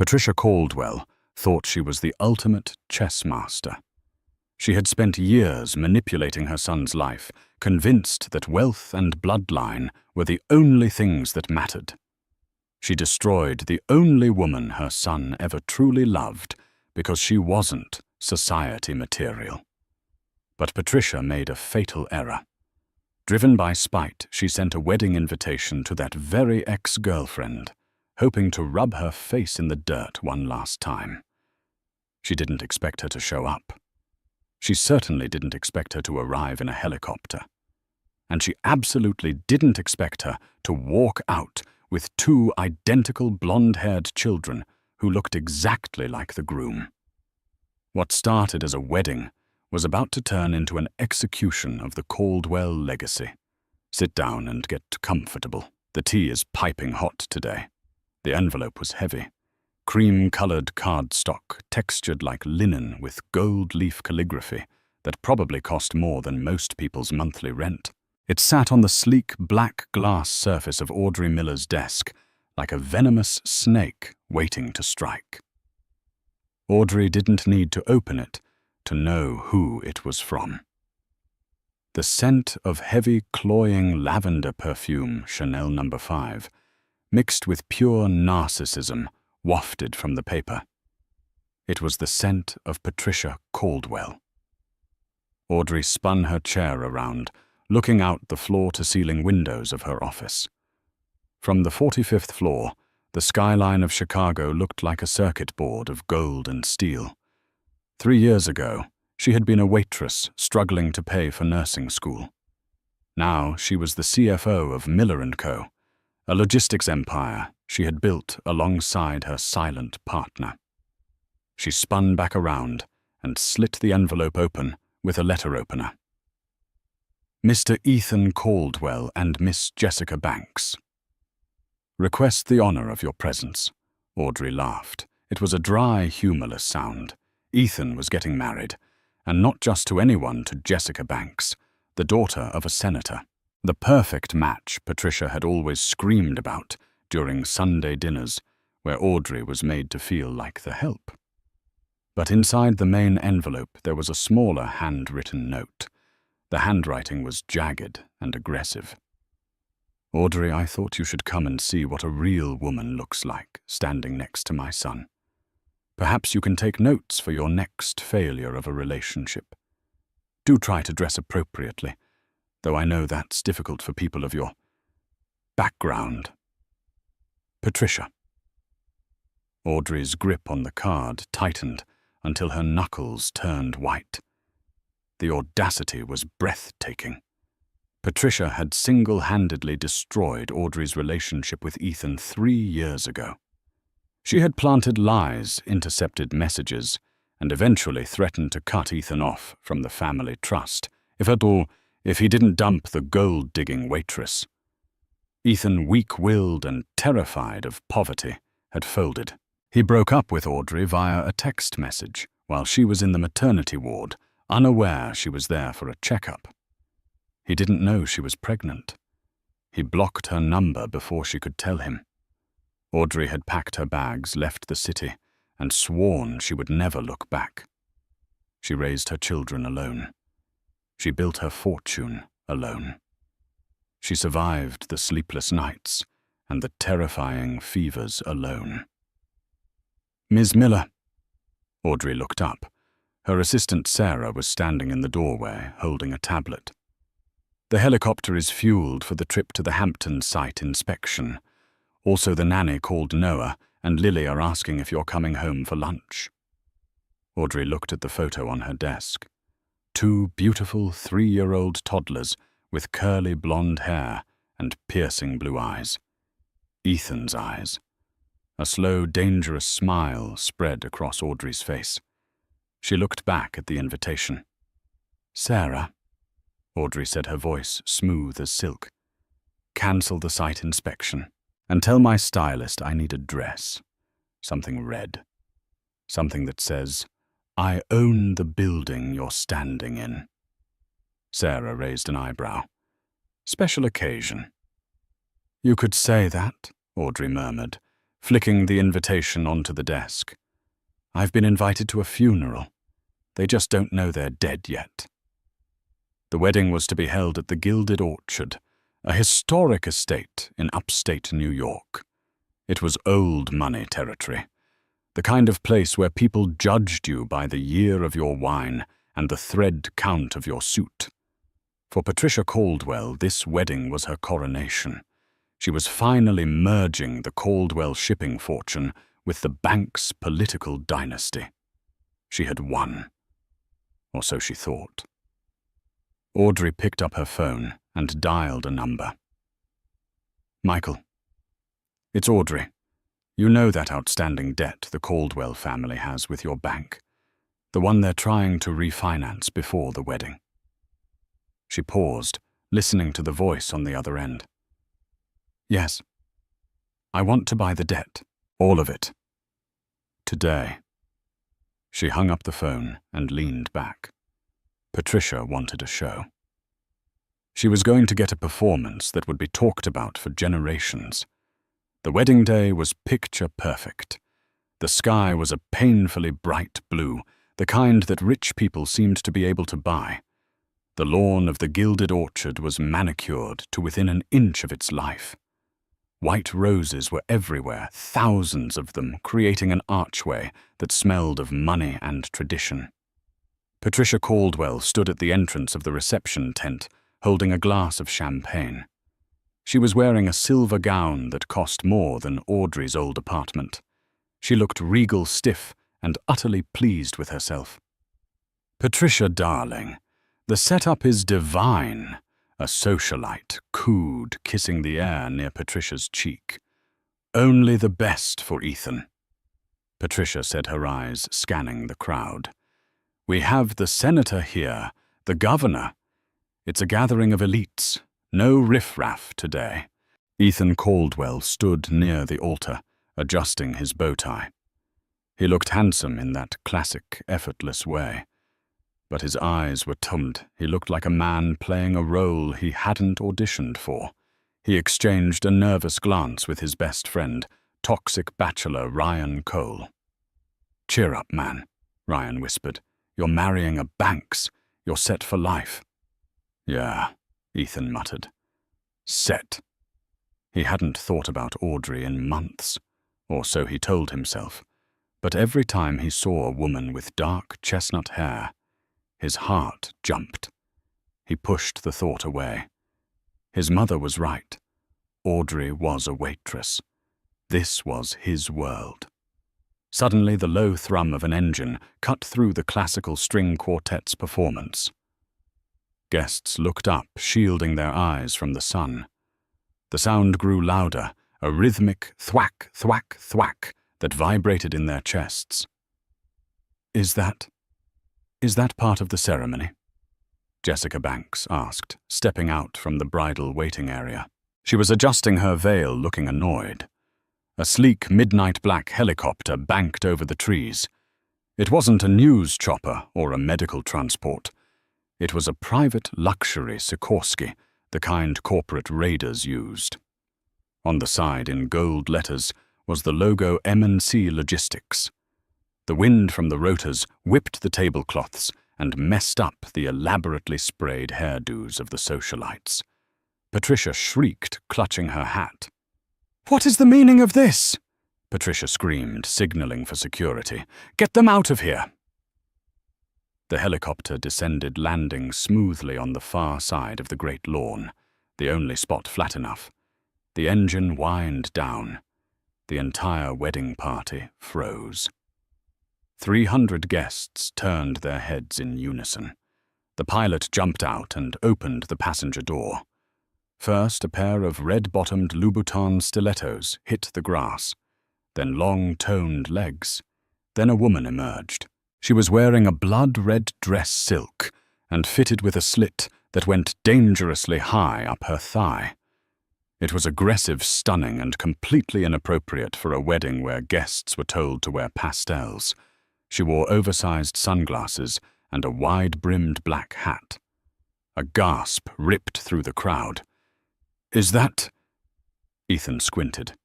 Patricia Caldwell thought she was the ultimate chess master. She had spent years manipulating her son's life, convinced that wealth and bloodline were the only things that mattered. She destroyed the only woman her son ever truly loved because she wasn't society material. But Patricia made a fatal error. Driven by spite, she sent a wedding invitation to that very ex-girlfriend, hoping to rub her face in the dirt one last time. She didn't expect her to show up. She certainly didn't expect her to arrive in a helicopter. And she absolutely didn't expect her to walk out with two identical blonde-haired children who looked exactly like the groom. What started as a wedding was about to turn into an execution of the Caldwell legacy. Sit down and get comfortable. The tea is piping hot today. The envelope was heavy. Cream-colored cardstock, textured like linen with gold leaf calligraphy that probably cost more than most people's monthly rent. It sat on the sleek black glass surface of Audrey Miller's desk like a venomous snake waiting to strike. Audrey didn't need to open it to know who it was from. The scent of heavy, cloying lavender perfume, Chanel No. 5, mixed with pure narcissism, wafted from the paper. It was the scent of Patricia Caldwell. Audrey spun her chair around, looking out the floor-to-ceiling windows of her office. From the 45th floor, the skyline of Chicago looked like a circuit board of gold and steel. 3 years ago, she had been a waitress struggling to pay for nursing school. Now she was the CFO of Miller & Co., a logistics empire she had built alongside her silent partner. She spun back around and slit the envelope open with a letter opener. Mr. Ethan Caldwell and Miss Jessica Banks. Request the honor of your presence. Audrey laughed. It was a dry, humorless sound. Ethan was getting married, and not just to anyone, to Jessica Banks, the daughter of a senator. The perfect match Patricia had always screamed about during Sunday dinners, where Audrey was made to feel like the help. But inside the main envelope there was a smaller handwritten note. The handwriting was jagged and aggressive. Audrey, I thought you should come and see what a real woman looks like, standing next to my son. Perhaps you can take notes for your next failure of a relationship. Do try to dress appropriately, though I know that's difficult for people of your background. Patricia. Audrey's grip on the card tightened until her knuckles turned white. The audacity was breathtaking. Patricia had single-handedly destroyed Audrey's relationship with Ethan 3 years ago. She had planted lies, intercepted messages, and eventually threatened to cut Ethan off from the family trust, if he didn't dump the gold-digging waitress. Ethan, weak-willed and terrified of poverty, had folded. He broke up with Audrey via a text message while she was in the maternity ward, unaware she was there for a checkup. He didn't know she was pregnant. He blocked her number before she could tell him. Audrey had packed her bags, left the city, and sworn she would never look back. She raised her children alone. She built her fortune alone. She survived the sleepless nights and the terrifying fevers alone. Ms. Miller. Audrey looked up. Her assistant Sarah was standing in the doorway, holding a tablet. The helicopter is fueled for the trip to the Hampton site inspection. Also, the nanny called Noah and Lily are asking if you're coming home for lunch. Audrey looked at the photo on her desk. 2 beautiful 3-year-old toddlers with curly blonde hair and piercing blue eyes. Ethan's eyes. A slow, dangerous smile spread across Audrey's face. She looked back at the invitation. Sarah, Audrey said, her voice smooth as silk. Cancel the site inspection. And tell my stylist I need a dress. Something red. Something that says, I own the building you're standing in. Sarah raised an eyebrow. Special occasion. You could say that, Audrey murmured, flicking the invitation onto the desk. "I've been invited to a funeral. They just don't know they're dead yet." The wedding was to be held at the Gilded Orchard, a historic estate in upstate New York. It was old money territory, the kind of place where people judged you by the year of your wine and the thread count of your suit. For Patricia Caldwell, this wedding was her coronation. She was finally merging the Caldwell shipping fortune with the bank's political dynasty. She had won. Or so she thought. Audrey picked up her phone and dialed a number. "Michael. It's Audrey. You know that outstanding debt the Caldwell family has with your bank, the one they're trying to refinance before the wedding." She paused, listening to the voice on the other end. "Yes. I want to buy the debt, all of it. Today." She hung up the phone and leaned back. Patricia wanted a show. She was going to get a performance that would be talked about for generations. The wedding day was picture perfect. The sky was a painfully bright blue, the kind that rich people seemed to be able to buy. The lawn of the Gilded Orchard was manicured to within an inch of its life. White roses were everywhere, thousands of them, creating an archway that smelled of money and tradition. Patricia Caldwell stood at the entrance of the reception tent, holding a glass of champagne. She was wearing a silver gown that cost more than Audrey's old apartment. She looked regal stiff and utterly pleased with herself. "Patricia, darling, the setup is divine," a socialite cooed, kissing the air near Patricia's cheek. "Only the best for Ethan." Patricia said, her eyes scanning the crowd. "We have the senator here, the governor. It's a gathering of elites. No riffraff today." Ethan Caldwell stood near the altar, adjusting his bow tie. He looked handsome in that classic, effortless way. But his eyes were tummed. He looked like a man playing a role he hadn't auditioned for. He exchanged a nervous glance with his best friend, toxic bachelor Ryan Cole. "Cheer up, man," Ryan whispered. "You're marrying a Banks. You're set for life." "Yeah," Ethan muttered. "Set." He hadn't thought about Audrey in months, or so he told himself. But every time he saw a woman with dark chestnut hair, his heart jumped. He pushed the thought away. His mother was right. Audrey was a waitress. This was his world. Suddenly, the low thrum of an engine cut through the classical string quartet's performance. Guests looked up, shielding their eyes from the sun. The sound grew louder, a rhythmic thwack, thwack, thwack that vibrated in their chests. Is that part of the ceremony?" Jessica Banks asked, stepping out from the bridal waiting area. She was adjusting her veil, looking annoyed. A sleek midnight black helicopter banked over the trees. It wasn't a news chopper or a medical transport. It was a private luxury Sikorsky, the kind corporate raiders used. On the side, in gold letters, was the logo M&C Logistics. The wind from the rotors whipped the tablecloths and messed up the elaborately sprayed hairdos of the socialites. Patricia shrieked, clutching her hat. "What is the meaning of this?" Patricia screamed, signaling for security. "Get them out of here!" The helicopter descended, landing smoothly on the far side of the great lawn, the only spot flat enough. The engine whined down. The entire wedding party froze. 300 guests turned their heads in unison. The pilot jumped out and opened the passenger door. First, a pair of red-bottomed Louboutin stilettos hit the grass, then long-toned legs. Then a woman emerged. She was wearing a blood-red dress silk and fitted with a slit that went dangerously high up her thigh. It was aggressive, stunning, and completely inappropriate for a wedding where guests were told to wear pastels. She wore oversized sunglasses and a wide-brimmed black hat. A gasp ripped through the crowd. "Is that—" Ethan squinted.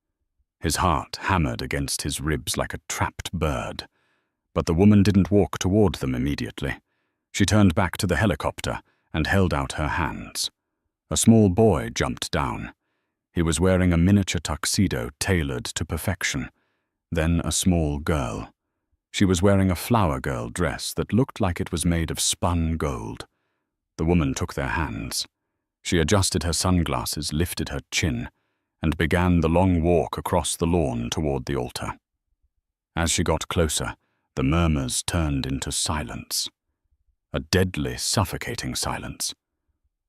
His heart hammered against his ribs like a trapped bird. But the woman didn't walk toward them immediately. She turned back to the helicopter and held out her hands. A small boy jumped down. He was wearing a miniature tuxedo tailored to perfection. Then a small girl. She was wearing a flower girl dress that looked like it was made of spun gold. The woman took their hands. She adjusted her sunglasses, lifted her chin, and began the long walk across the lawn toward the altar. As she got closer, the murmurs turned into silence. A deadly, suffocating silence.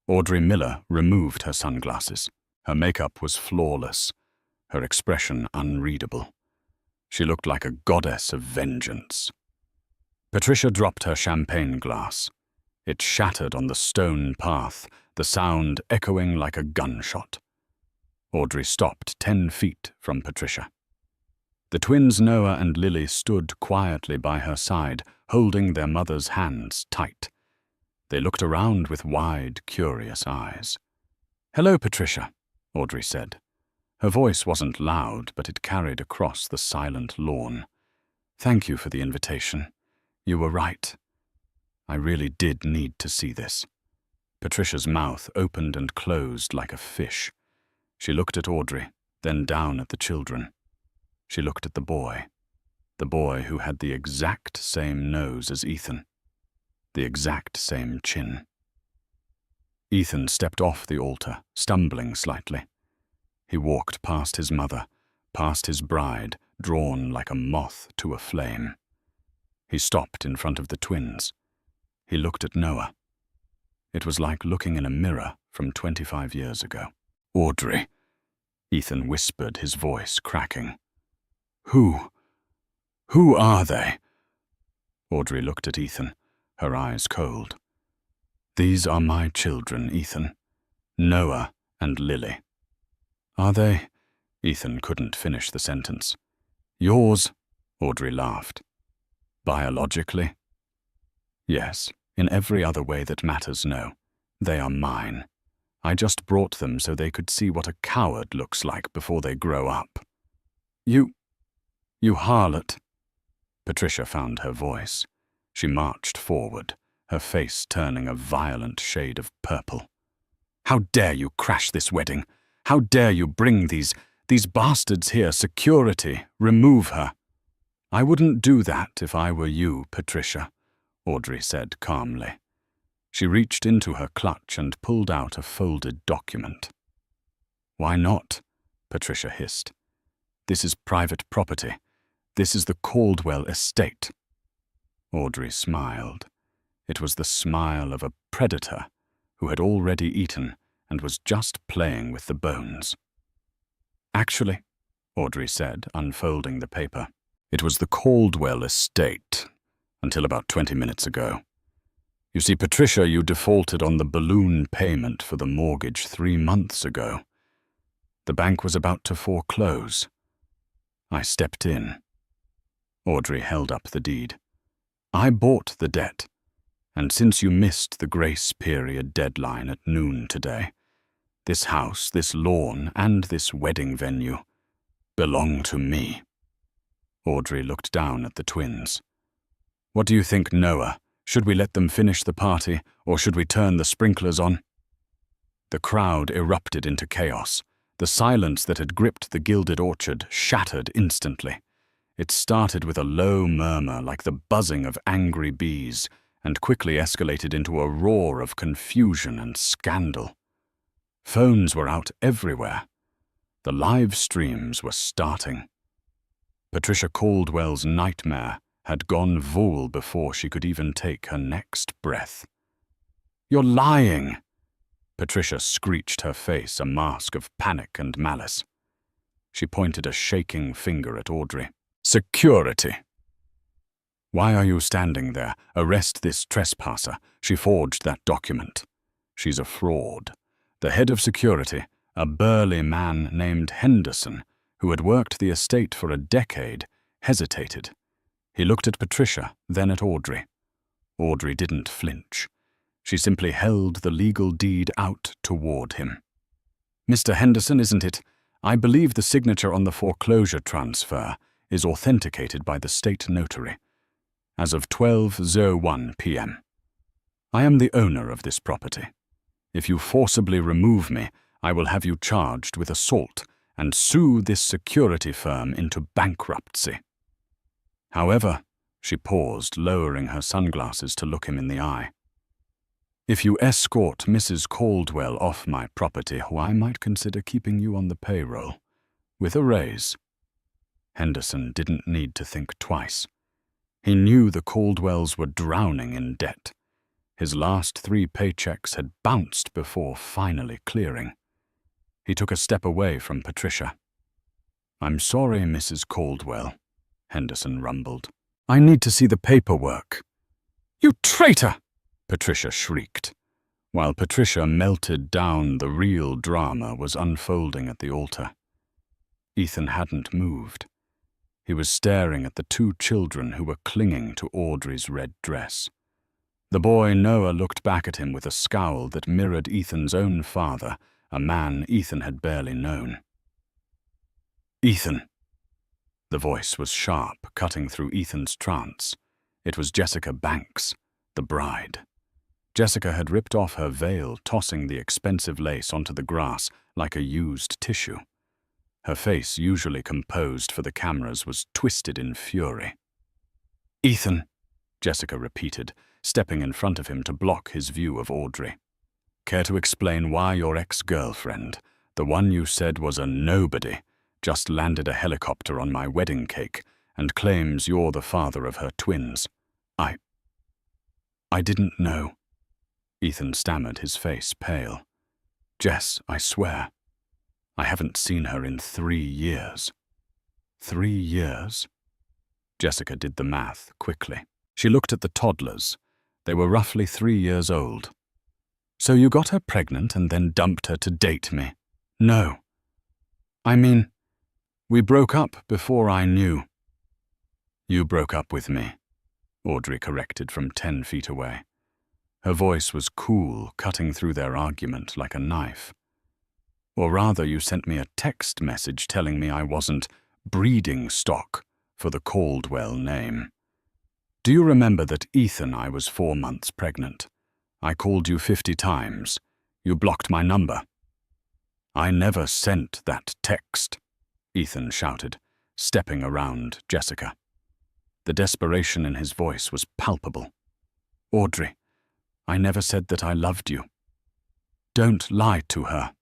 Audrey Miller removed her sunglasses. Her makeup was flawless, her expression unreadable. She looked like a goddess of vengeance. Patricia dropped her champagne glass. It shattered on the stone path, the sound echoing like a gunshot. Audrey stopped 10 feet from Patricia. The twins Noah and Lily stood quietly by her side, holding their mother's hands tight. They looked around with wide, curious eyes. "Hello, Patricia," Audrey said. Her voice wasn't loud, but it carried across the silent lawn. "Thank you for the invitation. You were right. I really did need to see this." Patricia's mouth opened and closed like a fish. She looked at Audrey, then down at the children. She looked at the boy who had the exact same nose as Ethan, the exact same chin. Ethan stepped off the altar, stumbling slightly. He walked past his mother, past his bride, drawn like a moth to a flame. He stopped in front of the twins. He looked at Noah. It was like looking in a mirror from 25 years ago. "Audrey," Ethan whispered, his voice cracking. Who are they?" Audrey looked at Ethan, her eyes cold. "These are my children, Ethan. Noah and Lily." "Are they?" Ethan couldn't finish the sentence. "Yours?" Audrey laughed. "Biologically?" "Yes, in every other way that matters, no. They are mine. I just brought them so they could see what a coward looks like before they grow up." You harlot." Patricia found her voice. She marched forward, her face turning a violent shade of purple. "How dare you crash this wedding? How dare you bring these bastards here? Security, remove her." "I wouldn't do that if I were you, Patricia," Audrey said calmly. She reached into her clutch and pulled out a folded document. "Why not?" Patricia hissed. "This is private property. This is the Caldwell estate." Audrey smiled. It was the smile of a predator who had already eaten and was just playing with the bones. "Actually," Audrey said, unfolding the paper, "it was the Caldwell estate until about 20 minutes ago. You see, Patricia, you defaulted on the balloon payment for the mortgage 3 months ago. The bank was about to foreclose. I stepped in." Audrey held up the deed. "I bought the debt, and since you missed the grace period deadline at noon today, this house, this lawn, and this wedding venue belong to me." Audrey looked down at the twins. "What do you think, Noah? Should we let them finish the party, or should we turn the sprinklers on?" The crowd erupted into chaos. The silence that had gripped the gilded orchard shattered instantly. It started with a low murmur like the buzzing of angry bees, and quickly escalated into a roar of confusion and scandal. Phones were out everywhere. The live streams were starting. Patricia Caldwell's nightmare had gone vul before she could even take her next breath. "You're lying!" Patricia screeched, her face a mask of panic and malice. She pointed a shaking finger at Audrey. "Security!" "Why are you standing there? Arrest this trespasser. She forged that document. She's a fraud." The head of security, a burly man named Henderson, who had worked the estate for a decade, hesitated. He looked at Patricia, then at Audrey. Audrey didn't flinch. She simply held the legal deed out toward him. "Mr. Henderson, isn't it? I believe the signature on the foreclosure transfer is authenticated by the state notary. As of 12:01 p.m. I am the owner of this property. If you forcibly remove me, I will have you charged with assault and sue this security firm into bankruptcy. However, she paused, lowering her sunglasses to look him in the eye. If you escort Mrs. Caldwell off my property, I might consider keeping you on the payroll, with a raise. Henderson didn't need to think twice. He knew the Caldwells were drowning in debt. His last 3 paychecks had bounced before finally clearing. He took a step away from Patricia. "I'm sorry, Mrs. Caldwell," Henderson rumbled. "I need to see the paperwork." "You traitor!" Patricia shrieked. While Patricia melted down, the real drama was unfolding at the altar. Ethan hadn't moved. He was staring at the 2 children who were clinging to Audrey's red dress. The boy Noah looked back at him with a scowl that mirrored Ethan's own father, a man Ethan had barely known. "Ethan." The voice was sharp, cutting through Ethan's trance. It was Jessica Banks, the bride. Jessica had ripped off her veil, tossing the expensive lace onto the grass like a used tissue. Her face, usually composed for the cameras, was twisted in fury. "Ethan," Jessica repeated, stepping in front of him to block his view of Audrey. "Care to explain why your ex-girlfriend, the one you said was a nobody, just landed a helicopter on my wedding cake and claims you're the father of her twins? I didn't know." Ethan stammered, his face pale. "Jess, I swear, I haven't seen her in 3 years. 3 years? Jessica did the math quickly. She looked at the toddlers. They were roughly 3 years old. "So you got her pregnant and then dumped her to date me?" "No. I mean, we broke up before I knew." "You broke up with me," Audrey corrected from 10 feet away. Her voice was cool, cutting through their argument like a knife. "Or rather, you sent me a text message telling me I wasn't breeding stock for the Caldwell name. Do you remember that Ethan I was 4 months pregnant? I called you 50 times. You blocked my number." "I never sent that text," Ethan shouted, stepping around Jessica. The desperation in his voice was palpable. "Audrey, I never said that I loved you." "Don't lie to her,"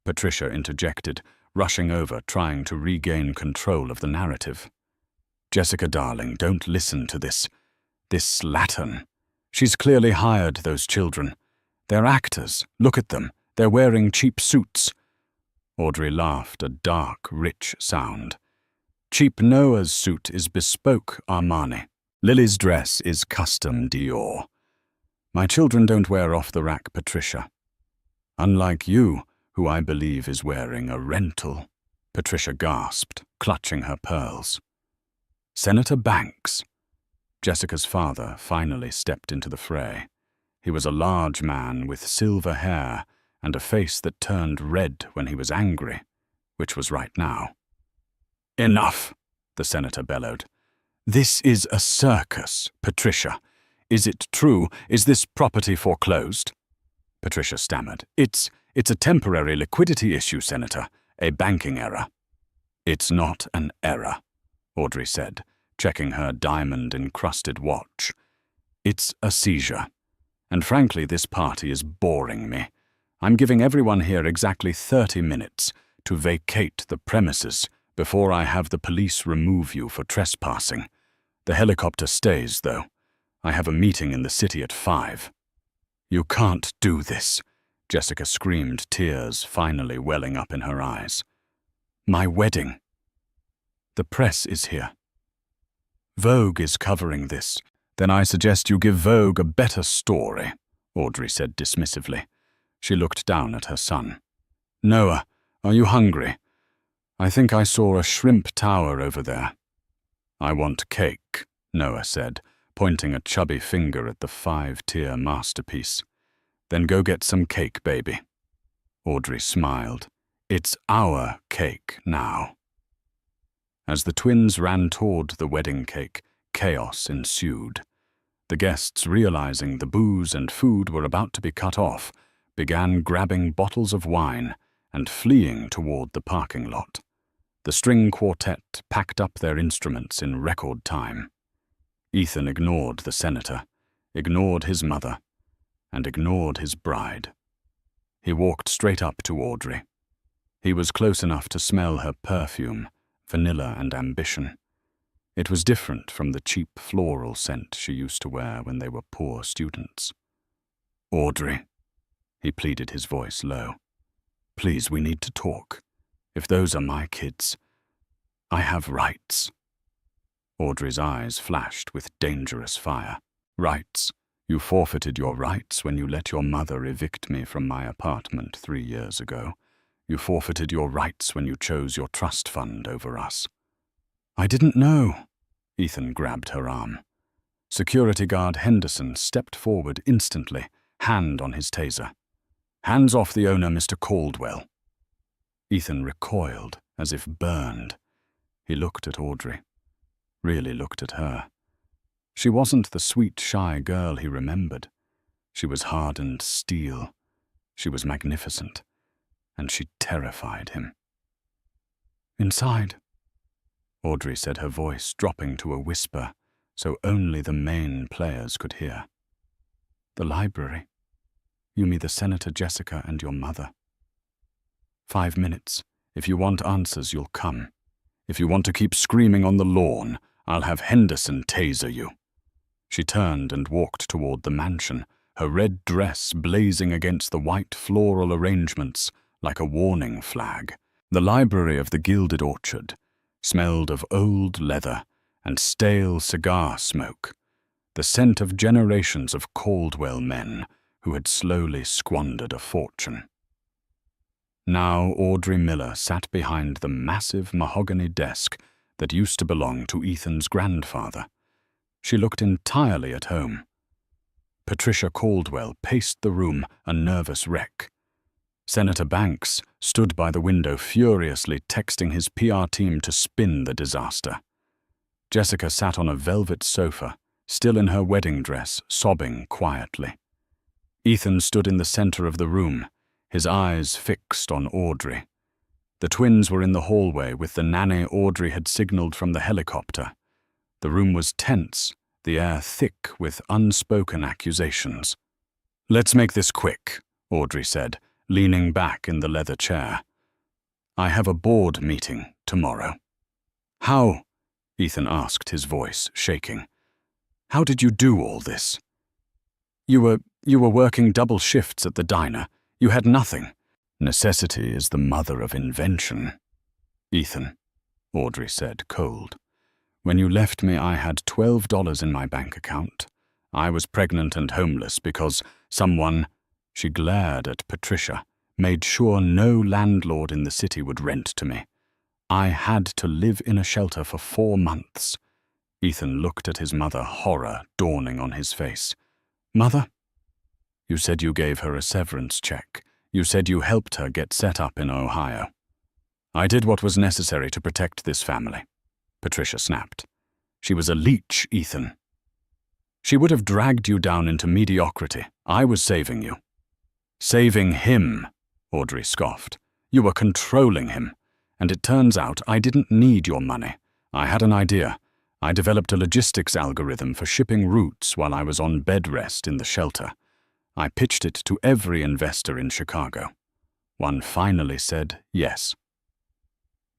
Patricia interjected, rushing over, trying to regain control of the narrative. "Jessica, darling, don't listen to this slattern. She's clearly hired those children. They're actors. Look at them. They're wearing cheap suits." Audrey laughed, a dark, rich sound. "Cheap Noah's suit is bespoke Armani. Lily's dress is custom Dior. My children don't wear off-the-rack Patricia. Unlike you, who I believe is wearing a rental." Patricia gasped, clutching her pearls. "Senator Banks." Jessica's father finally stepped into the fray. He was a large man with silver hair and a face that turned red when he was angry, which was right now. "Enough," the senator bellowed. "This is a circus, Patricia. Is it true? Is this property foreclosed?" Patricia stammered. It's a temporary liquidity issue, Senator. A banking error." "It's not an error," Audrey said, checking her diamond-encrusted watch. "It's a seizure. And frankly, this party is boring me. I'm giving everyone here exactly 30 minutes to vacate the premises before I have the police remove you for trespassing. The helicopter stays, though. I have a meeting in the city at 5. "You can't do this," Jessica screamed, tears finally welling up in her eyes. "My wedding. The press is here. Vogue is covering this. Then I suggest you give Vogue a better story," Audrey said dismissively. She looked down at her son. "Noah, are you hungry? I think I saw a shrimp tower over there." "I want cake," Noah said, pointing a chubby finger at the 5-tier masterpiece. "Then go get some cake, baby." Audrey smiled. It's our cake now. As the twins ran toward the wedding cake, chaos ensued. The guests, realizing the booze and food were about to be cut off, began grabbing bottles of wine and fleeing toward the parking lot. The string quartet packed up their instruments in record time. Ethan ignored the senator, ignored his mother, and ignored his bride. He walked straight up to Audrey. He was close enough to smell her perfume, vanilla and ambition. It was different from the cheap floral scent she used to wear when they were poor students. "Audrey," he pleaded, his voice low. "Please, we need to talk. If those are my kids, I have rights." Audrey's eyes flashed with dangerous fire. "Rights? You forfeited your rights when you let your mother evict me from my apartment 3 years ago. You forfeited your rights when you chose your trust fund over us." "I didn't know." Ethan grabbed her arm. Security guard Henderson stepped forward instantly, hand on his taser. "Hands off the owner, Mr. Caldwell." Ethan recoiled, as if burned. He looked at Audrey. Really looked at her. She wasn't the sweet, shy girl he remembered. She was hardened steel. She was magnificent. And she terrified him. "Inside," Audrey said, her voice dropping to a whisper so only the main players could hear. "The library. You mean the Senator, Jessica, and your mother. 5 minutes. If you want answers, you'll come. If you want to keep screaming on the lawn, I'll have Henderson taser you." She turned and walked toward the mansion, her red dress blazing against the white floral arrangements like a warning flag. The library of the Gilded Orchard smelled of old leather and stale cigar smoke, the scent of generations of Caldwell men who had slowly squandered a fortune. Now Audrey Miller sat behind the massive mahogany desk that used to belong to Ethan's grandfather. She looked entirely at home. Patricia Caldwell paced the room, a nervous wreck. Senator Banks stood by the window furiously texting his PR team to spin the disaster. Jessica sat on a velvet sofa, still in her wedding dress, sobbing quietly. Ethan stood in the center of the room, his eyes fixed on Audrey. The twins were in the hallway with the nanny Audrey had signaled from the helicopter. The room was tense, the air thick with unspoken accusations. "Let's make this quick," Audrey said, leaning back in the leather chair. "I have a board meeting tomorrow." "How?" Ethan asked, his voice shaking. "How did you do all this?" You were working double shifts at the diner. You had nothing. Necessity is the mother of invention." "Ethan," Audrey said, cold. "When you left me, I had $12 in my bank account. I was pregnant and homeless because someone," she glared at Patricia, "made sure no landlord in the city would rent to me. I had to live in a shelter for 4 months. Ethan looked at his mother, horror dawning on his face. "Mother? You said you gave her a severance check. You said you helped her get set up in Ohio." "I did what was necessary to protect this family," Patricia snapped. "She was a leech, Ethan. She would have dragged you down into mediocrity. I was saving you." "Saving him," Audrey scoffed. "You were controlling him. And it turns out I didn't need your money. I had an idea. I developed a logistics algorithm for shipping routes while I was on bed rest in the shelter. I pitched it to every investor in Chicago. One finally said yes.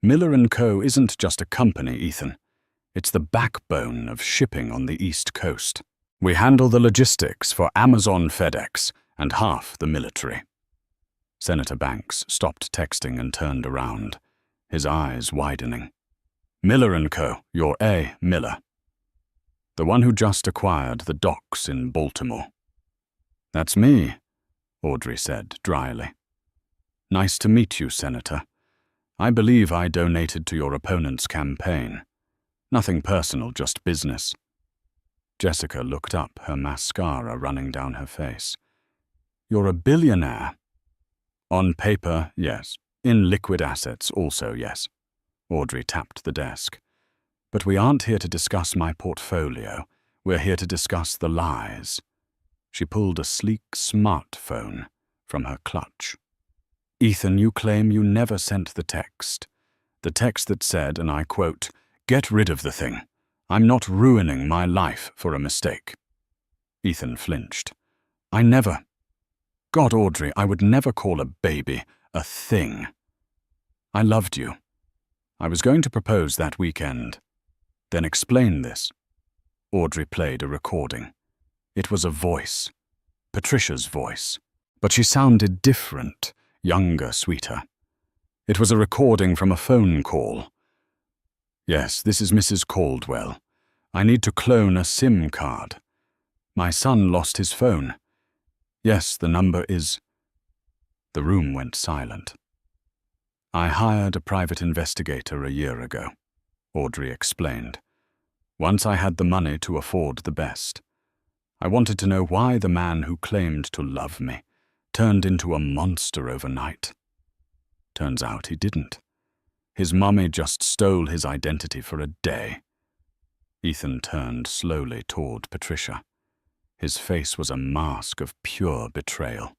Miller & Co. isn't just a company, Ethan. It's the backbone of shipping on the East Coast. We handle the logistics for Amazon, FedEx, and half the military." Senator Banks stopped texting and turned around, his eyes widening. "Miller & Co., you're A. Miller. The one who just acquired the docks in Baltimore." "That's me," Audrey said dryly. "Nice to meet you, Senator. I believe I donated to your opponent's campaign. Nothing personal, just business." Jessica looked up, her mascara running down her face. "You're a billionaire." "On paper, yes. In liquid assets also, yes. Audrey tapped the desk. But we aren't here to discuss my portfolio. We're here to discuss the lies. She pulled a sleek smartphone from her clutch. Ethan, you claim you never sent the text. The text that said, and I quote, "Get rid of the thing. I'm not ruining my life for a mistake." Ethan flinched. I never. God, Audrey, I would never call a baby a thing. I loved you. I was going to propose that weekend. Then explain this. Audrey played a recording. It was a voice. Patricia's voice. But she sounded different, younger, sweeter. It was a recording from a phone call. Yes, this is Mrs. Caldwell. I need to clone a SIM card. My son lost his phone. Yes, the number is... The room went silent. I hired a private investigator a year ago, Audrey explained. Once I had the money to afford the best. I wanted to know why the man who claimed to love me turned into a monster overnight. Turns out he didn't. His mummy just stole his identity for a day. Ethan turned slowly toward Patricia. His face was a mask of pure betrayal.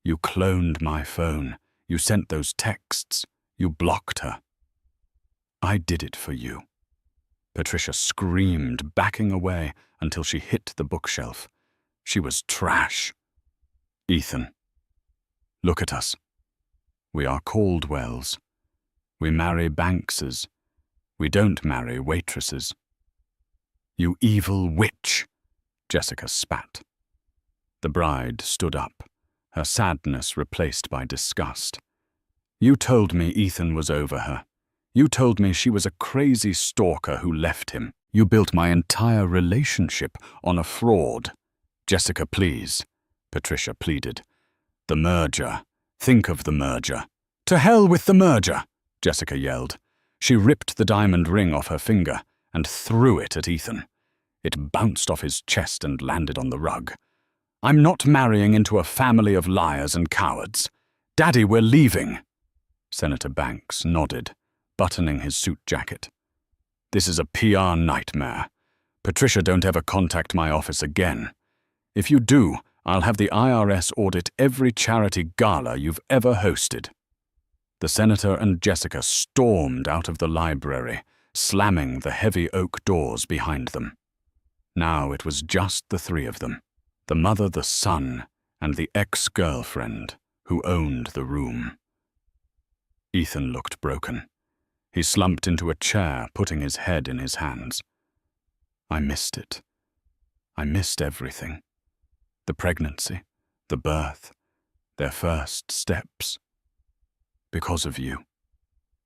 You cloned my phone. You sent those texts. You blocked her. I did it for you. Patricia screamed, backing away until she hit the bookshelf. She was trash. Ethan, look at us. We are Caldwells. We marry Bankses. We don't marry waitresses. You evil witch, Jessica spat. The bride stood up, her sadness replaced by disgust. You told me Ethan was over her. You told me she was a crazy stalker who left him. You built my entire relationship on a fraud. Jessica, please, Patricia pleaded. The merger. Think of the merger. To hell with the merger, Jessica yelled. She ripped the diamond ring off her finger and threw it at Ethan. It bounced off his chest and landed on the rug. I'm not marrying into a family of liars and cowards. Daddy, we're leaving. Senator Banks nodded, buttoning his suit jacket. This is a PR nightmare. Patricia, don't ever contact my office again. If you do, I'll have the IRS audit every charity gala you've ever hosted. The senator and Jessica stormed out of the library, slamming the heavy oak doors behind them. Now it was just the three of them, the mother, the son, and the ex-girlfriend who owned the room. Ethan looked broken. He slumped into a chair, putting his head in his hands. I missed it. I missed everything. The pregnancy, the birth, their first steps. Because of you,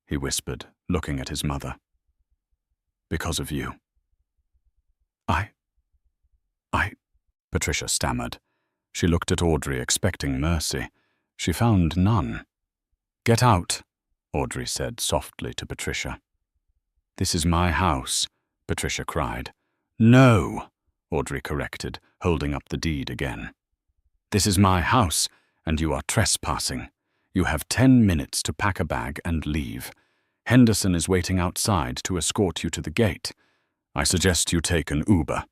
he whispered, looking at his mother. Because of you. Patricia stammered. She looked at Audrey, expecting mercy. She found none. Get out, Audrey said softly to Patricia. This is my house, Patricia cried. No, Audrey corrected, holding up the deed again. This is my house, and you are trespassing. You have 10 minutes to pack a bag and leave. Henderson is waiting outside to escort you to the gate. I suggest you take an Uber.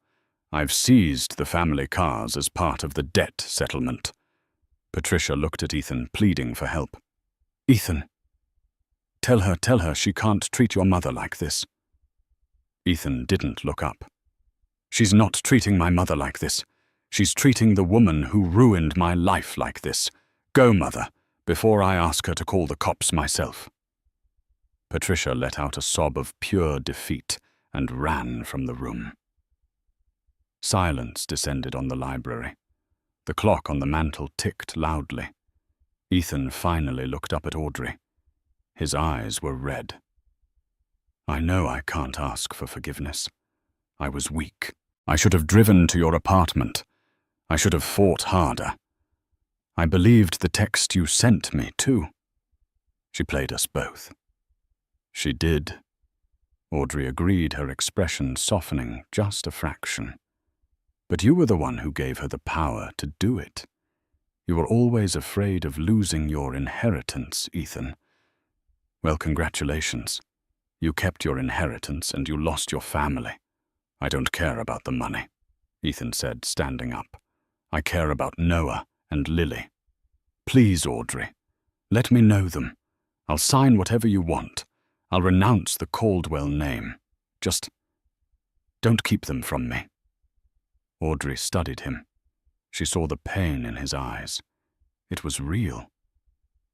I've seized the family cars as part of the debt settlement. Patricia looked at Ethan, pleading for help. Ethan, tell her she can't treat your mother like this. Ethan didn't look up. She's not treating my mother like this. She's treating the woman who ruined my life like this. Go, mother, before I ask her to call the cops myself. Patricia let out a sob of pure defeat and ran from the room. Silence descended on the library. The clock on the mantel ticked loudly. Ethan finally looked up at Audrey. His eyes were red. I know I can't ask for forgiveness. I was weak. I should have driven to your apartment. I should have fought harder. I believed the text you sent me, too. She played us both. She did. Audrey agreed, her expression softening just a fraction. But you were the one who gave her the power to do it. You were always afraid of losing your inheritance, Ethan. Well, congratulations. You kept your inheritance and you lost your family. I don't care about the money, Ethan said, standing up. I care about Noah and Lily. Please, Audrey, let me know them. I'll sign whatever you want. I'll renounce the Caldwell name. Just don't keep them from me. Audrey studied him. She saw the pain in his eyes. It was real.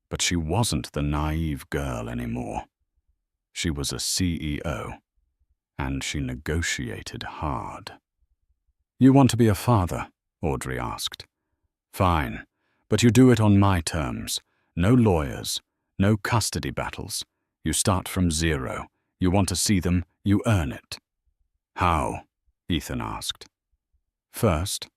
But she wasn't the naive girl anymore. She was a CEO, and she negotiated hard. You want to be a father? Audrey asked. Fine, but you do it on my terms. No lawyers, no custody battles. You start from zero. You want to see them, you earn it. How? Ethan asked. First,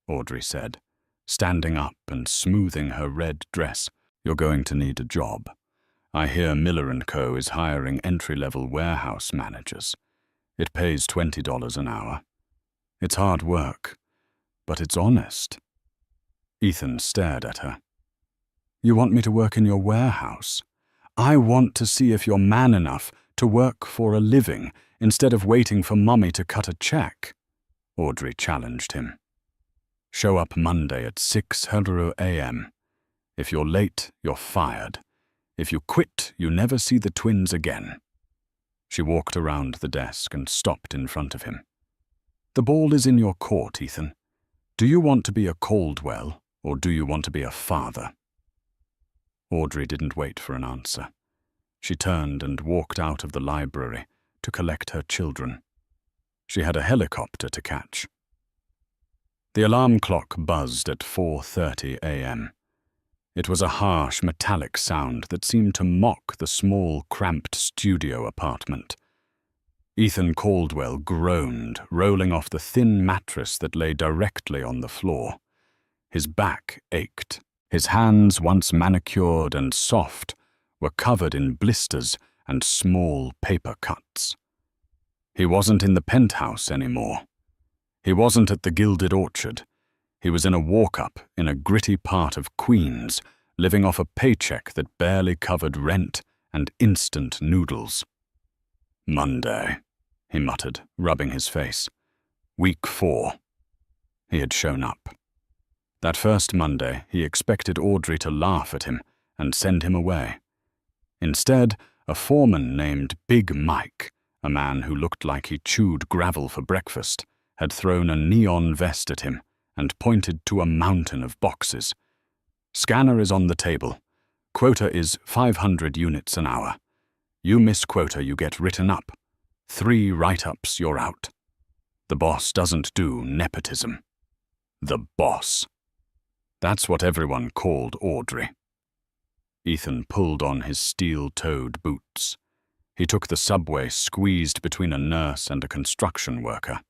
Audrey said, standing up and smoothing her red dress, you're going to need a job. I hear Miller & Co. is hiring entry-level warehouse managers. It pays $20 an hour. It's hard work, but it's honest. Ethan stared at her. You want me to work in your warehouse? I want to see if you're man enough to work for a living instead of waiting for Mummy to cut a check, Audrey challenged him. Show up Monday at 6:00 a.m. If you're late, you're fired. If you quit, you never see the twins again. She walked around the desk and stopped in front of him. The ball is in your court, Ethan. Do you want to be a Caldwell, or do you want to be a father? Audrey didn't wait for an answer. She turned and walked out of the library to collect her children. She had a helicopter to catch. The alarm clock buzzed at 4:30 a.m. It was a harsh, metallic sound that seemed to mock the small, cramped studio apartment. Ethan Caldwell groaned, rolling off the thin mattress that lay directly on the floor. His back ached. His hands, once manicured and soft, were covered in blisters and small paper cuts. He wasn't in the penthouse anymore. He wasn't at the Gilded Orchard. He was in a walk-up in a gritty part of Queens, living off a paycheck that barely covered rent and instant noodles. Monday, he muttered, rubbing his face. Week 4. He had shown up. That first Monday, he expected Audrey to laugh at him and send him away. Instead, a foreman named Big Mike, a man who looked like he chewed gravel for breakfast, had thrown a neon vest at him and pointed to a mountain of boxes. Scanner is on the table. Quota is 500 units an hour. You miss quota, you get written up. 3 write-ups, you're out. The boss doesn't do nepotism. The boss. That's what everyone called Audrey. Ethan pulled on his steel-toed boots. He took the subway squeezed between a nurse and a construction worker.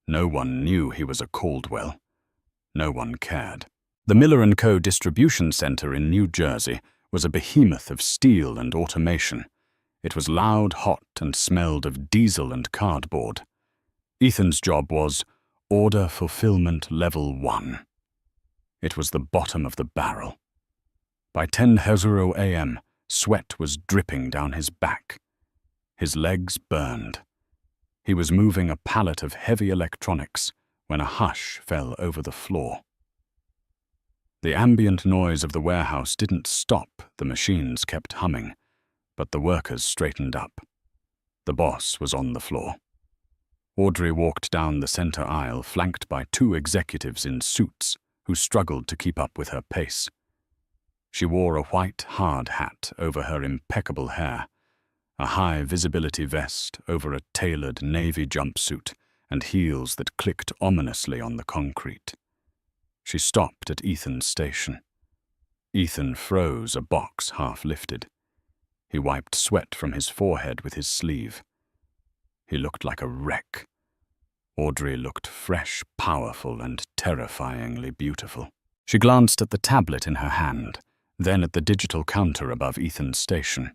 No one knew he was a Caldwell. No one cared. The Miller & Co. distribution center in New Jersey was a behemoth of steel and automation. It was loud, hot, and smelled of diesel and cardboard. Ethan's job was Order Fulfillment Level 1. It was the bottom of the barrel. By 10:00 a.m., sweat was dripping down his back. His legs burned. He was moving a pallet of heavy electronics when a hush fell over the floor. The ambient noise of the warehouse didn't stop, the machines kept humming, but the workers straightened up. The boss was on the floor. Audrey walked down the center aisle, flanked by 2 executives in suits who struggled to keep up with her pace. She wore a white, hard hat over her impeccable hair, a high-visibility vest over a tailored navy jumpsuit, and heels that clicked ominously on the concrete. She stopped at Ethan's station. Ethan froze, a box half lifted. He wiped sweat from his forehead with his sleeve. He looked like a wreck. Audrey looked fresh, powerful, and terrifyingly beautiful. She glanced at the tablet in her hand, then at the digital counter above Ethan's station.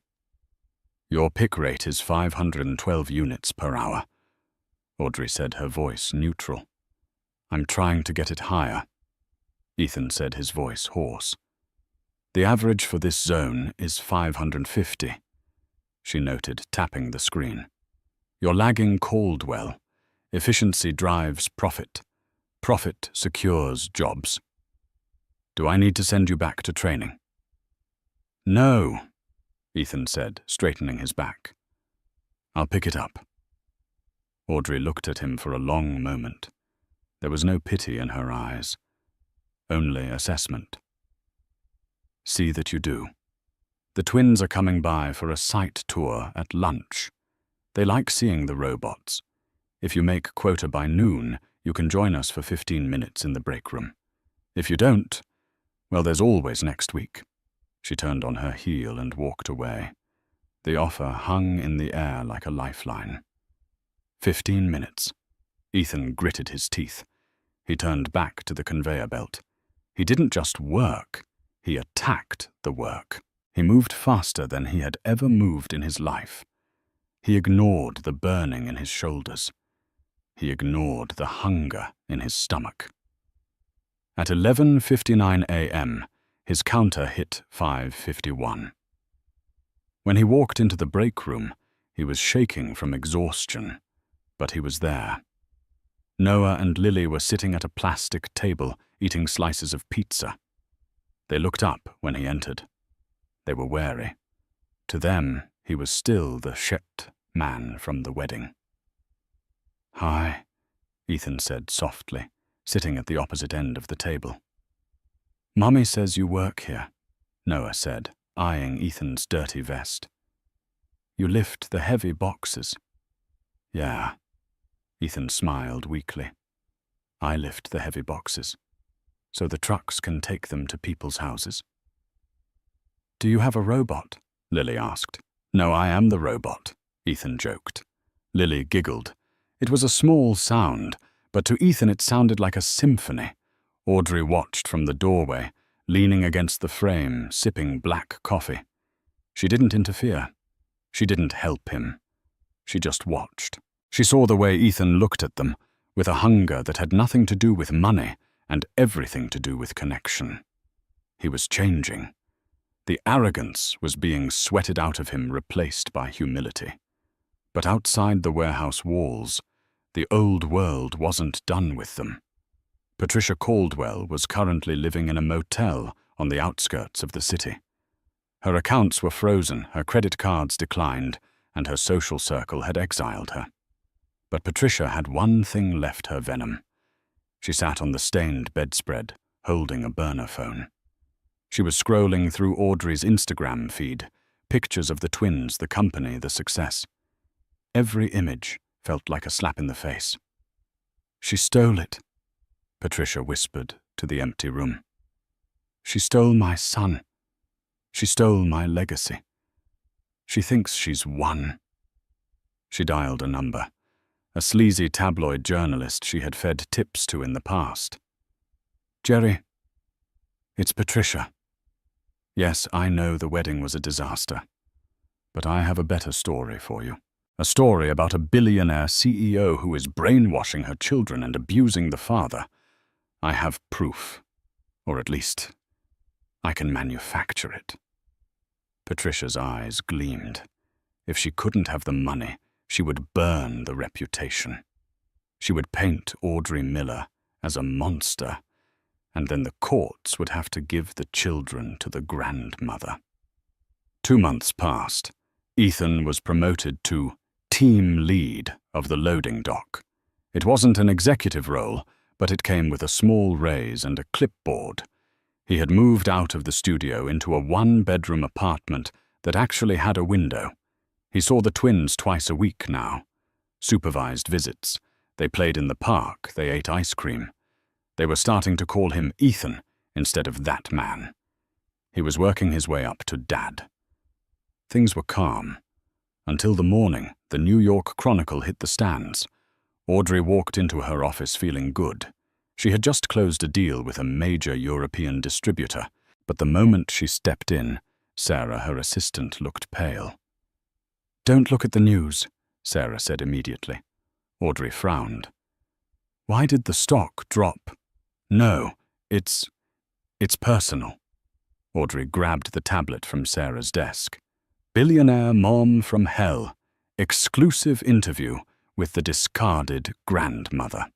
Your pick rate is 512 units per hour, Audrey said, her voice neutral. I'm trying to get it higher. Ethan said, his voice hoarse. The average for this zone is 550, she noted, tapping the screen. You're lagging Caldwell. Efficiency drives profit. Profit secures jobs. Do I need to send you back to training? No, Ethan said, straightening his back. I'll pick it up. Audrey looked at him for a long moment. There was no pity in her eyes, only assessment. See that you do. The twins are coming by for a site tour at lunch. They like seeing the robots. If you make quota by noon, you can join us for 15 minutes in the break room. If you don't, well, there's always next week. She turned on her heel and walked away. The offer hung in the air like a lifeline. 15 minutes. Ethan gritted his teeth. He turned back to the conveyor belt. He didn't just work, he attacked the work. He moved faster than he had ever moved in his life. He ignored the burning in his shoulders. He ignored the hunger in his stomach. At 11:59 a.m., his counter hit 5:51. When he walked into the break room, he was shaking from exhaustion, but he was there. Noah and Lily were sitting at a plastic table, eating slices of pizza. They looked up when he entered. They were wary. To them, he was still the Shet man from the wedding. Hi, Ethan said softly, sitting at the opposite end of the table. Mummy says you work here, Noah said, eyeing Ethan's dirty vest. You lift the heavy boxes. Yeah, Ethan smiled weakly. I lift the heavy boxes, so the trucks can take them to people's houses. Do you have a robot? Lily asked. No, I am the robot, Ethan joked. Lily giggled. It was a small sound, but to Ethan it sounded like a symphony. Audrey watched from the doorway, leaning against the frame, sipping black coffee. She didn't interfere. She didn't help him. She just watched. She saw the way Ethan looked at them, with a hunger that had nothing to do with money and everything to do with connection. He was changing. The arrogance was being sweated out of him, replaced by humility. But outside the warehouse walls, the old world wasn't done with them. Patricia Caldwell was currently living in a motel on the outskirts of the city. Her accounts were frozen, her credit cards declined, and her social circle had exiled her. But Patricia had one thing left her venom. She sat on the stained bedspread, holding a burner phone. She was scrolling through Audrey's Instagram feed, pictures of the twins, the company, the success. Every image felt like a slap in the face. She stole it, Patricia whispered to the empty room. She stole my son. She stole my legacy. She thinks she's won. She dialed a number, a sleazy tabloid journalist she had fed tips to in the past. Jerry, it's Patricia. Yes, I know the wedding was a disaster, but I have a better story for you. A story about a billionaire CEO who is brainwashing her children and abusing the father. I have proof, or at least, I can manufacture it. Patricia's eyes gleamed. If she couldn't have the money, she would burn the reputation. She would paint Audrey Miller as a monster, and then the courts would have to give the children to the grandmother. 2 months passed. Ethan was promoted to team lead of the loading dock. It wasn't an executive role, but it came with a small raise and a clipboard. He had moved out of the studio into a 1-bedroom apartment that actually had a window. He saw the twins twice a week now. Supervised visits. They played in the park, they ate ice cream. They were starting to call him Ethan instead of that man. He was working his way up to Dad. Things were calm. Until the morning, the New York Chronicle hit the stands. Audrey walked into her office feeling good. She had just closed a deal with a major European distributor, but the moment she stepped in, Sarah, her assistant, looked pale. Don't look at the news, Sarah said immediately. Audrey frowned. Why did the stock drop? No, it's It's personal. Audrey grabbed the tablet from Sarah's desk. Billionaire mom from hell. Exclusive interview with the discarded grandmother.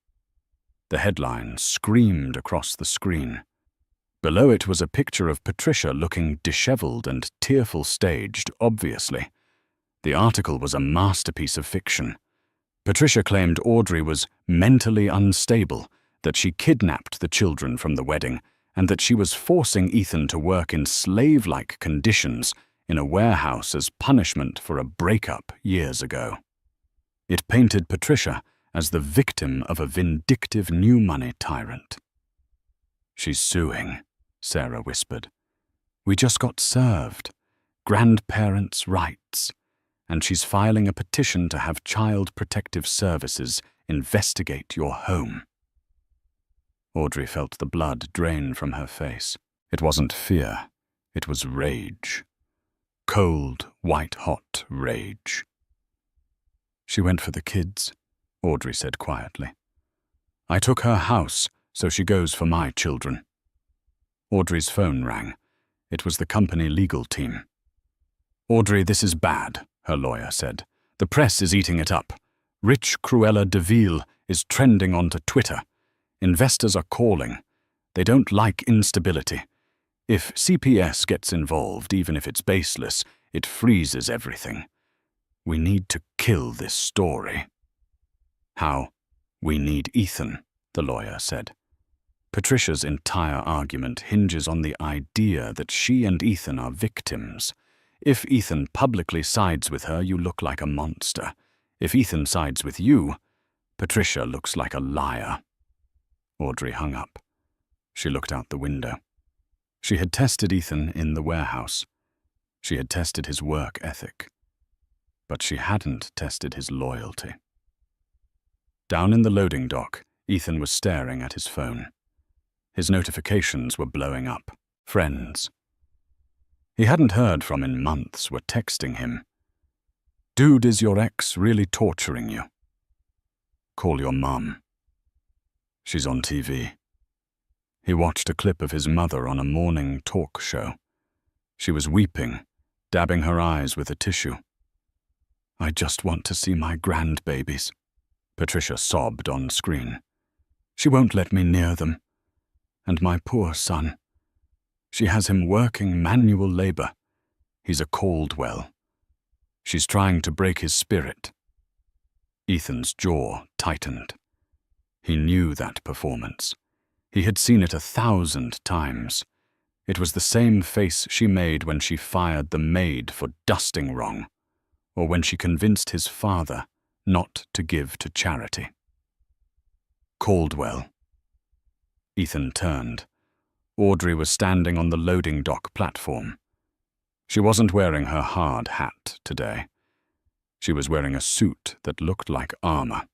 The headline screamed across the screen. Below it was a picture of Patricia looking disheveled and tearful, staged, obviously. The article was a masterpiece of fiction. Patricia claimed Audrey was mentally unstable, that she kidnapped the children from the wedding, and that she was forcing Ethan to work in slave-like conditions in a warehouse as punishment for a breakup years ago. It painted Patricia as the victim of a vindictive new money tyrant. "She's suing," Sarah whispered. "We just got served. Grandparents' rights. And she's filing a petition to have Child Protective Services investigate your home." Audrey felt the blood drain from her face. It wasn't fear, it was rage. Cold, white-hot rage. "She went for the kids," Audrey said quietly. "I took her house, so she goes for my children." Audrey's phone rang. It was the company legal team. "Audrey, this is bad," her lawyer said. "The press is eating it up. Rich Cruella de Vil is trending onto Twitter. Investors are calling. They don't like instability. If CPS gets involved, even if it's baseless, it freezes everything. We need to kill this story." "How?" "We need Ethan," the lawyer said. "Patricia's entire argument hinges on the idea that she and Ethan are victims. If Ethan publicly sides with her, you look like a monster. If Ethan sides with you, Patricia looks like a liar." Audrey hung up. She looked out the window. She had tested Ethan in the warehouse. She had tested his work ethic. But she hadn't tested his loyalty. Down in the loading dock, Ethan was staring at his phone. His notifications were blowing up. Friends he hadn't heard from in months were texting him. "Dude, is your ex really torturing you? Call your mum. She's on TV." He watched a clip of his mother on a morning talk show. She was weeping, dabbing her eyes with a tissue. "I just want to see my grandbabies," Patricia sobbed on screen. "She won't let me near them. And my poor son. She has him working manual labor. He's a Caldwell. She's trying to break his spirit." Ethan's jaw tightened. He knew that performance. He had seen it 1,000 times. It was the same face she made when she fired the maid for dusting wrong, or when she convinced his father not to give to charity. Caldwell. Ethan turned. Audrey was standing on the loading dock platform. She wasn't wearing her hard hat today. She was wearing a suit that looked like armor.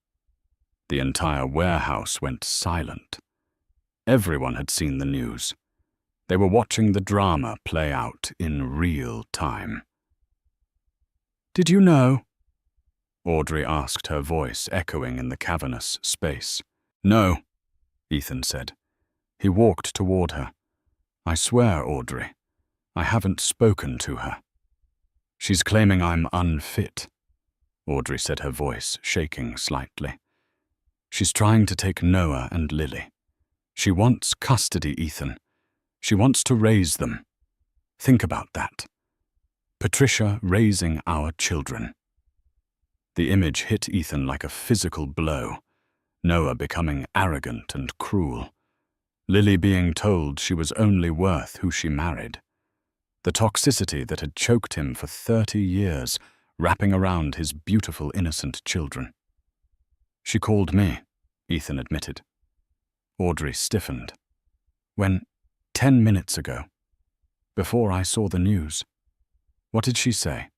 The entire warehouse went silent. Everyone had seen the news. They were watching the drama play out in real time. "Did you know?" Audrey asked, her voice echoing in the cavernous space. "No," Ethan said. He walked toward her. "I swear, Audrey, I haven't spoken to her. She's claiming I'm unfit," Audrey said, her voice shaking slightly. "She's trying to take Noah and Lily. She wants custody, Ethan. She wants to raise them. Think about that. Patricia raising our children." The image hit Ethan like a physical blow. Noah becoming arrogant and cruel. Lily being told she was only worth who she married. The toxicity that had choked him for 30 years, wrapping around his beautiful, innocent children. "She called me," Ethan admitted. Audrey stiffened. "When 10 minutes ago, before I saw the news. What did she say?"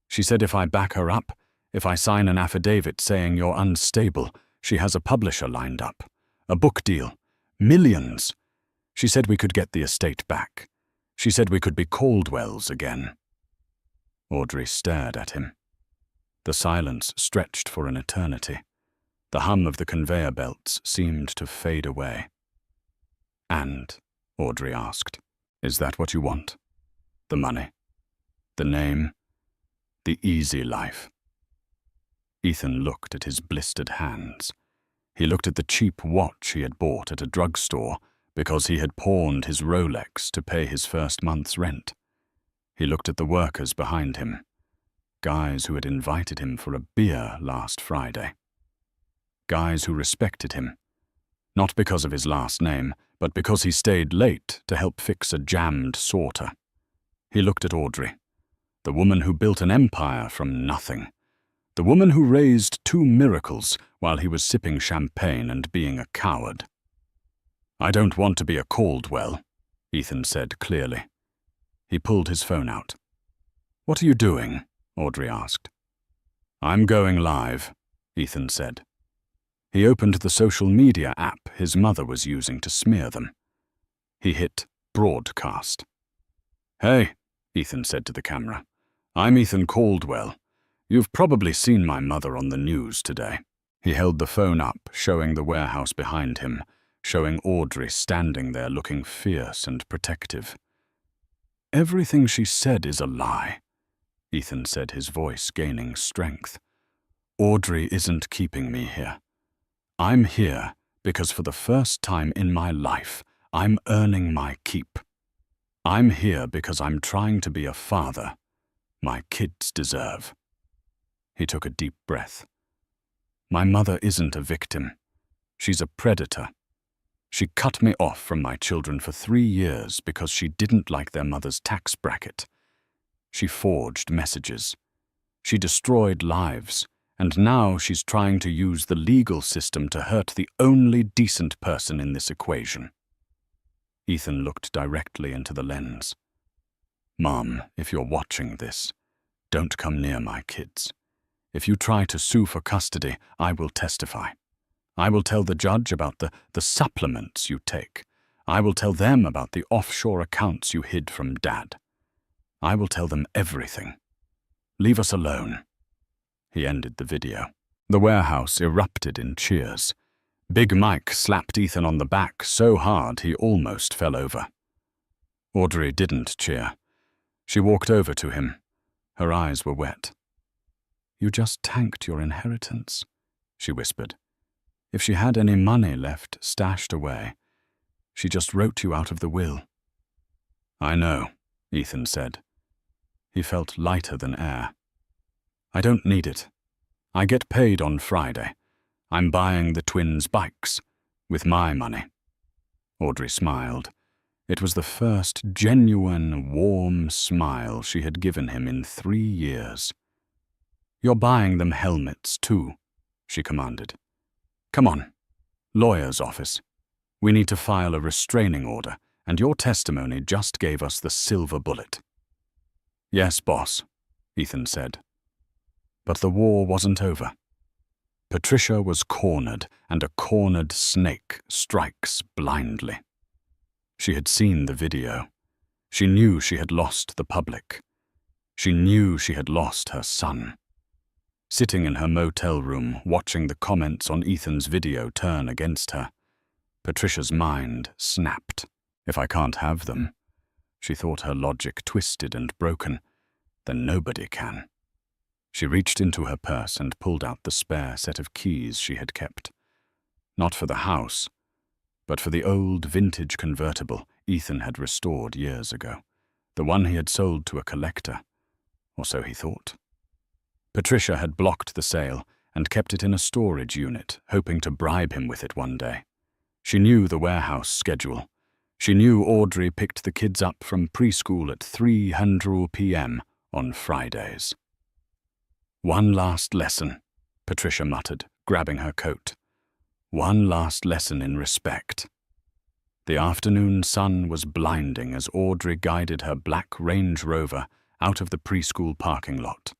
"She said if I back her up, if I sign an affidavit saying you're unstable, she has a publisher lined up. A book deal. Millions. She said we could get the estate back. She said we could be Caldwells again." Audrey stared at him. The silence stretched for an eternity. The hum of the conveyor belts seemed to fade away. "And," Audrey asked. Is that what you want? The money? The name? The easy life? Ethan looked at his blistered hands. He looked at the cheap watch he had bought at a drugstore because he had pawned his Rolex to pay his first month's rent. He looked at the workers behind him, guys who had invited him for a beer last Friday. Guys who respected him, not because of his last name, but because he stayed late to help fix a jammed sorter. He looked at Audrey, the woman who built an empire from nothing, the woman who raised 2 miracles while he was sipping champagne and being a coward. I don't want to be a Caldwell, Ethan said clearly. He pulled his phone out. What are you doing? Audrey asked. I'm going live, Ethan said. He opened the social media app his mother was using to smear them. He hit broadcast. Hey, Ethan said to the camera. I'm Ethan Caldwell. You've probably seen my mother on the news today. He held the phone up, showing the warehouse behind him, showing Audrey standing there looking fierce and protective. Everything she said is a lie, Ethan said, his voice gaining strength. Audrey isn't keeping me here. I'm here because for the first time in my life, I'm earning my keep. I'm here because I'm trying to be a father my kids deserve. He took a deep breath. My mother isn't a victim. She's a predator. She cut me off from my children for 3 years because she didn't like their mother's tax bracket. She forged messages. She destroyed lives, and now she's trying to use the legal system to hurt the only decent person in this equation. Ethan looked directly into the lens. Mom, if you're watching this, don't come near my kids. If you try to sue for custody, I will testify. I will tell the judge about the supplements you take. I will tell them about the offshore accounts you hid from Dad. I will tell them everything. Leave us alone. He ended the video. The warehouse erupted in cheers. Big Mike slapped Ethan on the back so hard he almost fell over. Audrey didn't cheer. She walked over to him. Her eyes were wet. You just tanked your inheritance, she whispered. If she had any money left stashed away, she just wrote you out of the will. I know, Ethan said. He felt lighter than air. I don't need it. I get paid on Friday. I'm buying the twins' bikes with my money. Audrey smiled. It was the first genuine, warm smile she had given him in 3 years. You're buying them helmets, too, she commanded. Come on, lawyer's office. We need to file a restraining order, and your testimony just gave us the silver bullet. Yes, boss, Ethan said. But the war wasn't over. Patricia was cornered, and a cornered snake strikes blindly. She had seen the video. She knew she had lost the public. She knew she had lost her son. Sitting in her motel room, watching the comments on Ethan's video turn against her, Patricia's mind snapped. If I can't have them, she thought, her logic twisted and broken, then nobody can. She reached into her purse and pulled out the spare set of keys she had kept. Not for the house, but for the old vintage convertible Ethan had restored years ago, the one he had sold to a collector, or so he thought. Patricia had blocked the sale and kept it in a storage unit, hoping to bribe him with it one day. She knew the warehouse schedule. She knew Audrey picked the kids up from preschool at 3:00 p.m. on Fridays. One last lesson, Patricia muttered, grabbing her coat. One last lesson in respect. The afternoon sun was blinding as Audrey guided her black Range Rover out of the preschool parking lot.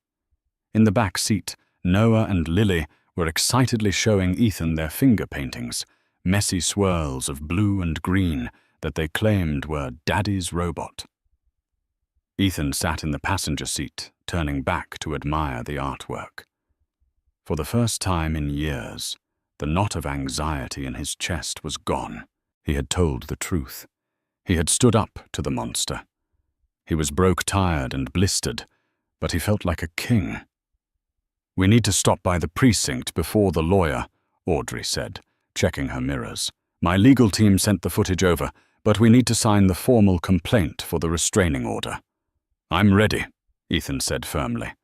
In the back seat, Noah and Lily were excitedly showing Ethan their finger paintings, messy swirls of blue and green that they claimed were Daddy's robot. Ethan sat in the passenger seat, turning back to admire the artwork. For the first time in years, the knot of anxiety in his chest was gone. He had told the truth. He had stood up to the monster. He was broke-tired and blistered, but he felt like a king. "We need to stop by the precinct before the lawyer," Audrey said, checking her mirrors. "My legal team sent the footage over, but we need to sign the formal complaint for the restraining order." "I'm ready," Ethan said firmly.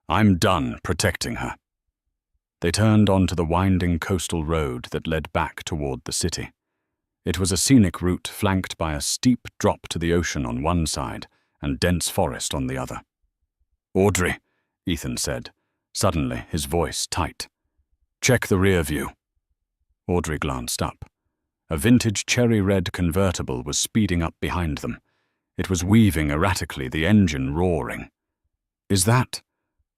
"I'm done protecting her." They turned onto the winding coastal road that led back toward the city. It was a scenic route flanked by a steep drop to the ocean on one side and dense forest on the other. "Audrey," Ethan said, suddenly his voice tight. "Check the rear view." Audrey glanced up. A vintage cherry-red convertible was speeding up behind them. It was weaving erratically, the engine roaring. "Is that?"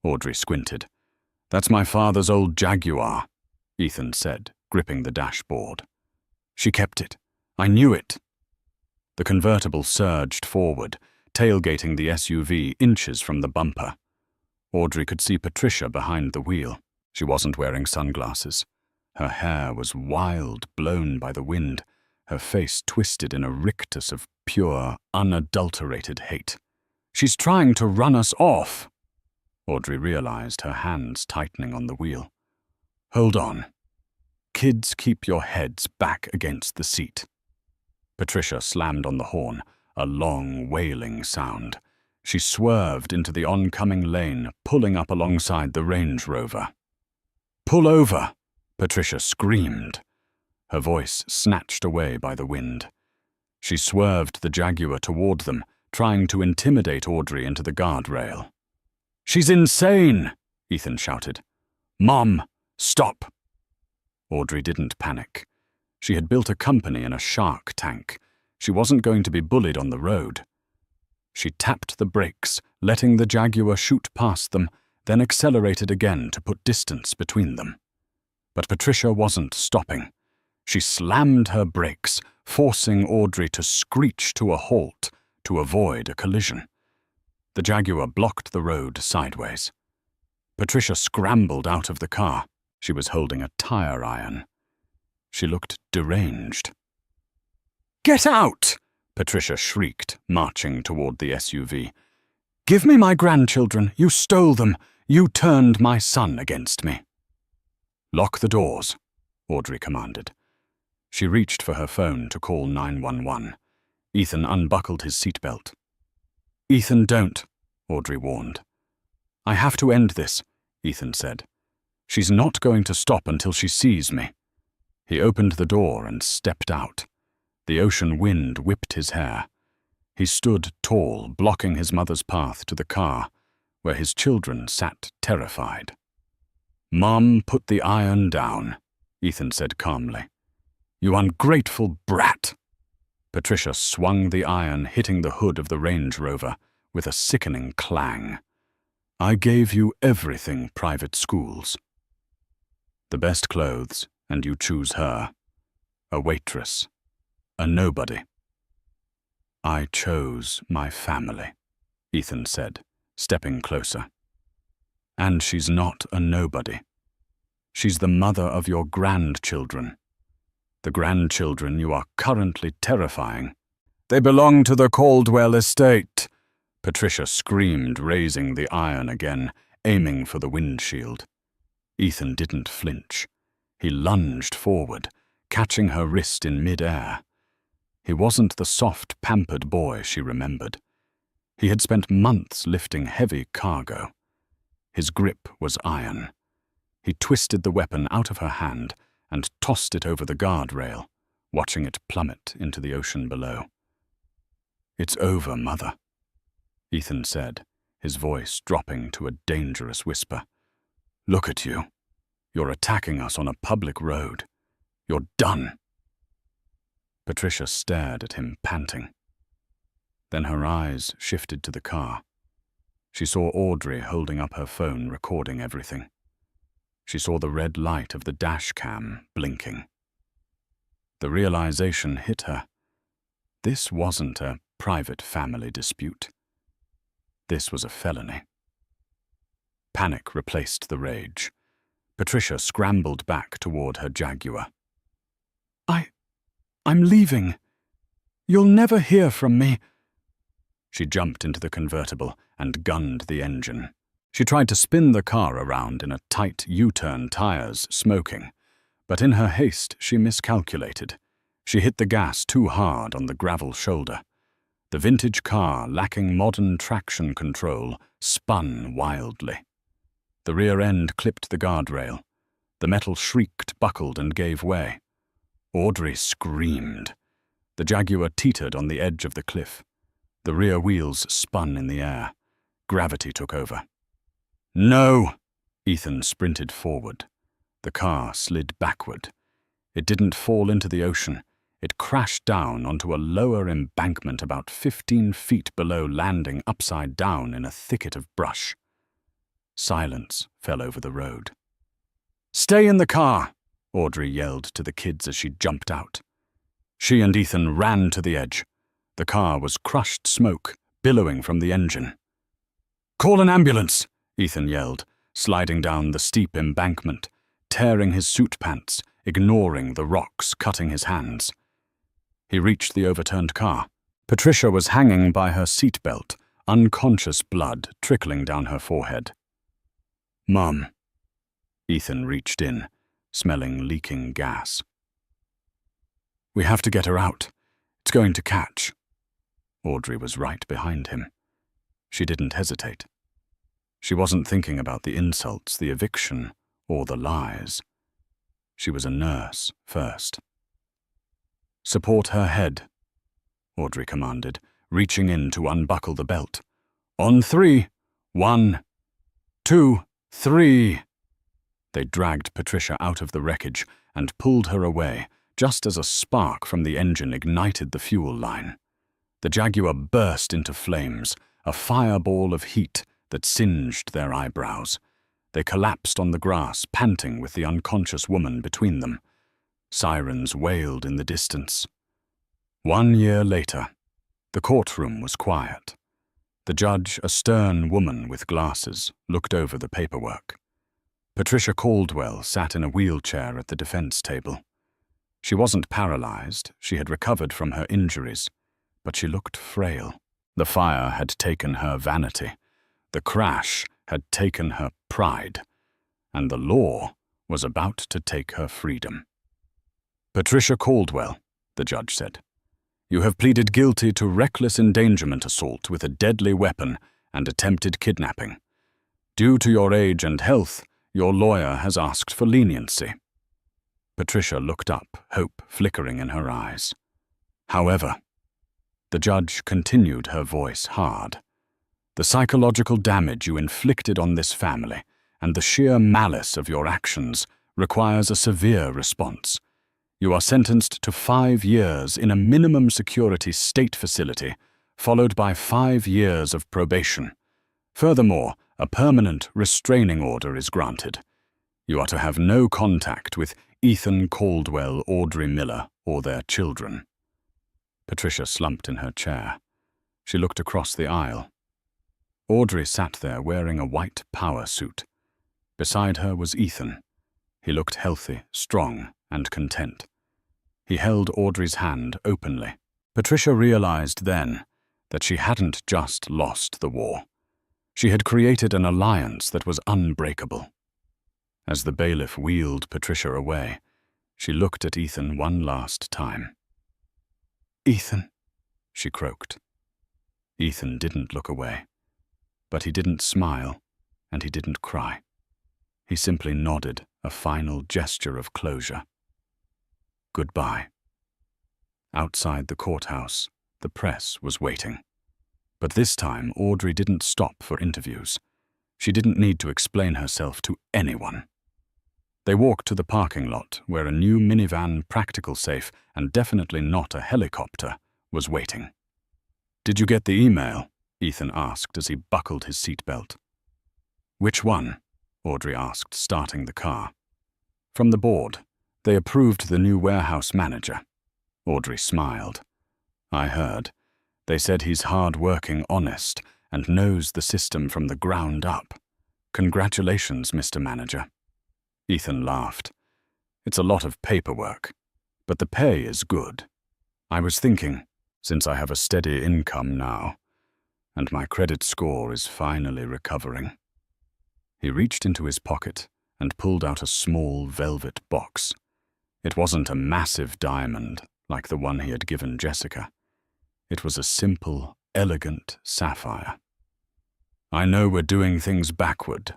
Audrey squinted. "That's my father's old Jaguar," Ethan said, gripping the dashboard. "She kept it. I knew it." The convertible surged forward, tailgating the SUV inches from the bumper. Audrey could see Patricia behind the wheel. She wasn't wearing sunglasses. Her hair was wild, blown by the wind, her face twisted in a rictus of pure, unadulterated hate. "She's trying to run us off," Audrey realized, her hands tightening on the wheel. "Hold on. Kids, keep your heads back against the seat." Patricia slammed on the horn, a long, wailing sound. She swerved into the oncoming lane, pulling up alongside the Range Rover. "Pull over!" Patricia screamed, her voice snatched away by the wind. She swerved the Jaguar toward them, trying to intimidate Audrey into the guardrail. "She's insane!" Ethan shouted. "Mom, stop!" Audrey didn't panic. She had built a company in a shark tank. She wasn't going to be bullied on the road. She tapped the brakes, letting the Jaguar shoot past them, then accelerated again to put distance between them. But Patricia wasn't stopping. She slammed her brakes, forcing Audrey to screech to a halt to avoid a collision. The Jaguar blocked the road sideways. Patricia scrambled out of the car. She was holding a tire iron. She looked deranged. "Get out!" Patricia shrieked, marching toward the SUV. "Give me my grandchildren. You stole them. You turned my son against me." "Lock the doors," Audrey commanded. She reached for her phone to call 911. Ethan unbuckled his seatbelt. "Ethan, don't," Audrey warned. "I have to end this," Ethan said. "She's not going to stop until she sees me." He opened the door and stepped out. The ocean wind whipped his hair. He stood tall, blocking his mother's path to the car, where his children sat terrified. "Mom, put the iron down," Ethan said calmly. "You ungrateful brat." Patricia swung the iron, hitting the hood of the Range Rover with a sickening clang. "I gave you everything, private schools. The best clothes, and you choose her. A waitress. A nobody." "I chose my family," Ethan said, stepping closer. "And she's not a nobody. She's the mother of your grandchildren. The grandchildren you are currently terrifying. They belong to the Caldwell estate," Patricia screamed, raising the iron again, aiming for the windshield. Ethan didn't flinch. He lunged forward, catching her wrist in mid-air. He wasn't the soft, pampered boy she remembered. He had spent months lifting heavy cargo. His grip was iron. He twisted the weapon out of her hand and tossed it over the guardrail, watching it plummet into the ocean below. "It's over, Mother," Ethan said, his voice dropping to a dangerous whisper. "Look at you. You're attacking us on a public road. You're done." Patricia stared at him, panting. Then her eyes shifted to the car. She saw Audrey holding up her phone, recording everything. She saw the red light of the dash cam blinking. The realization hit her. This wasn't a private family dispute. This was a felony. Panic replaced the rage. Patricia scrambled back toward her Jaguar. I'm leaving. You'll never hear from me." She jumped into the convertible and gunned the engine. She tried to spin the car around in a tight U-turn, tires smoking, but in her haste she miscalculated. She hit the gas too hard on the gravel shoulder. The vintage car, lacking modern traction control, spun wildly. The rear end clipped the guardrail. The metal shrieked, buckled, and gave way. Audrey screamed. The Jaguar teetered on the edge of the cliff. The rear wheels spun in the air. Gravity took over. "No!" Ethan sprinted forward. The car slid backward. It didn't fall into the ocean. It crashed down onto a lower embankment about 15 feet below, landing upside down in a thicket of brush. Silence fell over the road. "Stay in the car!" Audrey yelled to the kids as she jumped out. She and Ethan ran to the edge. The car was crushed smoke, billowing from the engine. "Call an ambulance!" Ethan yelled, sliding down the steep embankment, tearing his suit pants, ignoring the rocks cutting his hands. He reached the overturned car. Patricia was hanging by her seatbelt, unconscious, blood trickling down her forehead. "Mum." Ethan reached in, smelling leaking gas. "We have to get her out. It's going to catch." Audrey was right behind him. She didn't hesitate. She wasn't thinking about the insults, the eviction, or the lies. She was a nurse first. "Support her head," Audrey commanded, reaching in to unbuckle the belt. "On 3. 1, 2, 3. They dragged Patricia out of the wreckage and pulled her away, just as a spark from the engine ignited the fuel line. The Jaguar burst into flames, a fireball of heat that singed their eyebrows. They collapsed on the grass, panting with the unconscious woman between them. Sirens wailed in the distance. 1 year later, the courtroom was quiet. The judge, a stern woman with glasses, looked over the paperwork. Patricia Caldwell sat in a wheelchair at the defense table. She wasn't paralyzed, she had recovered from her injuries, but she looked frail. The fire had taken her vanity. The crash had taken her pride. And the law was about to take her freedom. "Patricia Caldwell," the judge said, "you have pleaded guilty to reckless endangerment assault with a deadly weapon and attempted kidnapping. Due to your age and health, your lawyer has asked for leniency." Patricia looked up, hope flickering in her eyes. "However," the judge continued, her voice hard, "the psychological damage you inflicted on this family and the sheer malice of your actions requires a severe response. You are sentenced to 5 years in a minimum security state facility, followed by 5 years of probation. Furthermore, a permanent restraining order is granted. You are to have no contact with Ethan Caldwell, Audrey Miller, or their children." Patricia slumped in her chair. She looked across the aisle. Audrey sat there wearing a white power suit. Beside her was Ethan. He looked healthy, strong, and content. He held Audrey's hand openly. Patricia realized then that she hadn't just lost the war. She had created an alliance that was unbreakable. As the bailiff wheeled Patricia away, she looked at Ethan one last time. "Ethan," she croaked. Ethan didn't look away, but he didn't smile, and he didn't cry. He simply nodded, a final gesture of closure. Goodbye. Outside the courthouse, the press was waiting. But this time, Audrey didn't stop for interviews. She didn't need to explain herself to anyone. They walked to the parking lot, where a new minivan, practical safe, and definitely not a helicopter, was waiting. "Did you get the email?" Ethan asked as he buckled his seatbelt. "Which one?" Audrey asked, starting the car. "From the board. They approved the new warehouse manager." Audrey smiled. "I heard. They said he's hard-working, honest, and knows the system from the ground up. Congratulations, Mr. Manager." Ethan laughed. "It's a lot of paperwork, but the pay is good. I was thinking, since I have a steady income now, and my credit score is finally recovering. He reached into his pocket and pulled out a small velvet box. It wasn't a massive diamond like the one he had given Jessica. It was a simple, elegant sapphire. "I know we're doing things backward,"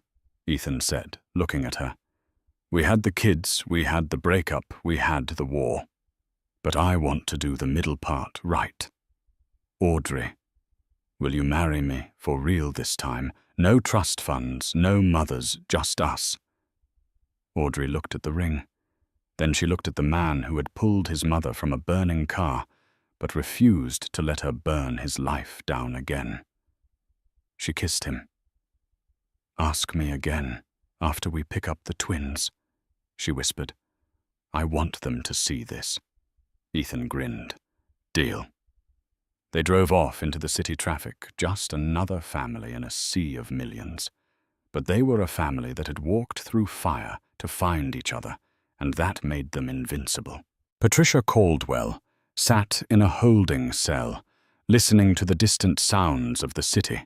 Ethan said, looking at her. "We had the kids, we had the breakup, we had the war. But I want to do the middle part right. Audrey, will you marry me for real this time? No trust funds, no mothers, just us." Audrey looked at the ring. Then she looked at the man who had pulled his mother from a burning car, but refused to let her burn his life down again. She kissed him. "Ask me again, after we pick up the twins," she whispered. "I want them to see this." Ethan grinned. "Deal." They drove off into the city traffic, just another family in a sea of millions. But they were a family that had walked through fire to find each other, and that made them invincible. Patricia Caldwell sat in a holding cell, listening to the distant sounds of the city.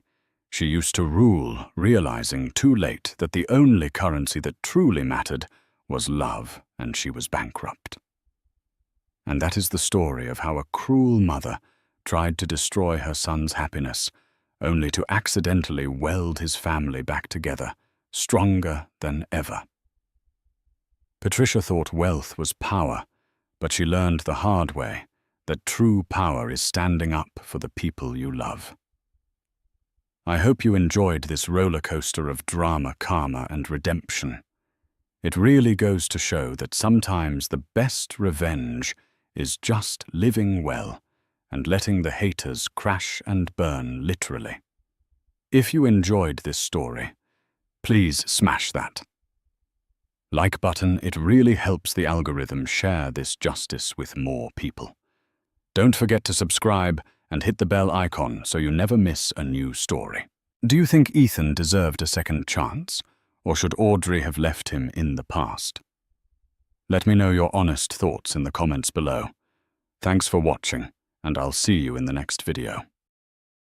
She used to rule, realizing too late that the only currency that truly mattered was love, and she was bankrupt. And that is the story of how a cruel mother tried to destroy her son's happiness, only to accidentally weld his family back together, stronger than ever. Patricia thought wealth was power, but she learned the hard way that true power is standing up for the people you love. I hope you enjoyed this roller coaster of drama, karma, and redemption. It really goes to show that sometimes the best revenge is just living well and letting the haters crash and burn literally. If you enjoyed this story, please smash that like button. It really helps the algorithm share this justice with more people. Don't forget to subscribe and hit the bell icon so you never miss a new story. Do you think Ethan deserved a second chance, or should Audrey have left him in the past? Let me know your honest thoughts in the comments below. Thanks for watching, and I'll see you in the next video.